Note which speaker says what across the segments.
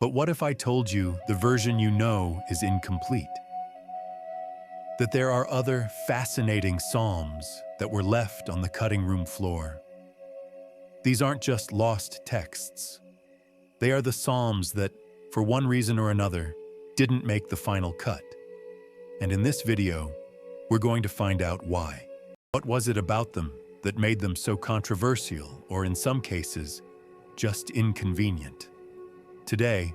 Speaker 1: But what if I told you the version you know is incomplete? That there are other fascinating psalms that were left on the cutting room floor. These aren't just lost texts. They are the psalms that, for one reason or another, didn't make the final cut. And in this video, we're going to find out why. What was it about them that made them so controversial, or in some cases, just inconvenient? Today,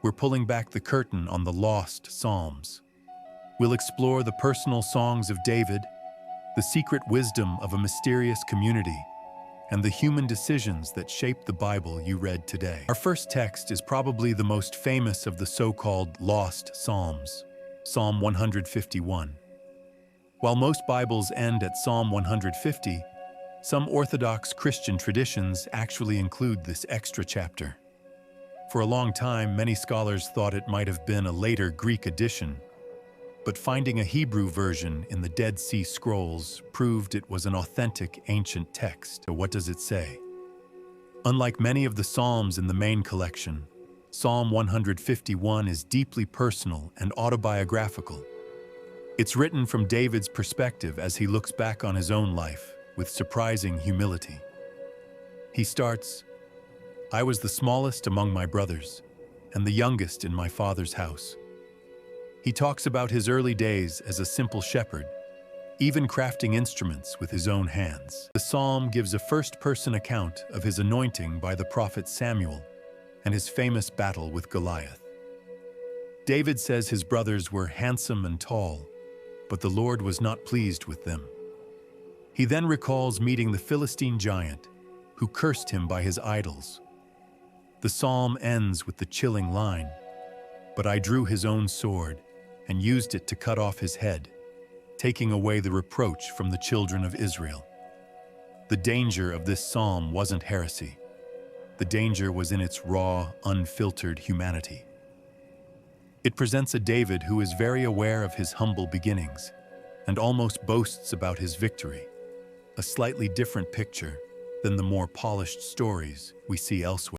Speaker 1: we're pulling back the curtain on the lost Psalms. We'll explore the personal songs of David, the secret wisdom of a mysterious community, and the human decisions that shaped the Bible you read today. Our first text is probably the most famous of the so-called lost Psalms, Psalm 151. While most Bibles end at Psalm 150, some Orthodox Christian traditions actually include this extra chapter. For a long time, many scholars thought it might have been a later Greek addition, but finding a Hebrew version in the Dead Sea Scrolls proved it was an authentic ancient text. So what does it say? Unlike many of the Psalms in the main collection, Psalm 151 is deeply personal and autobiographical. It's written from David's perspective as he looks back on his own life with surprising humility. He starts, "I was the smallest among my brothers, and the youngest in my father's house." He talks about his early days as a simple shepherd, even crafting instruments with his own hands. The psalm gives a first-person account of his anointing by the prophet Samuel and his famous battle with Goliath. David says his brothers were handsome and tall, but the Lord was not pleased with them. He then recalls meeting the Philistine giant, who cursed him by his idols. The psalm ends with the chilling line, "But I drew his own sword and used it to cut off his head, taking away the reproach from the children of Israel." The danger of this psalm wasn't heresy. The danger was in its raw, unfiltered humanity. It presents a David who is very aware of his humble beginnings and almost boasts about his victory, a slightly different picture than the more polished stories we see elsewhere.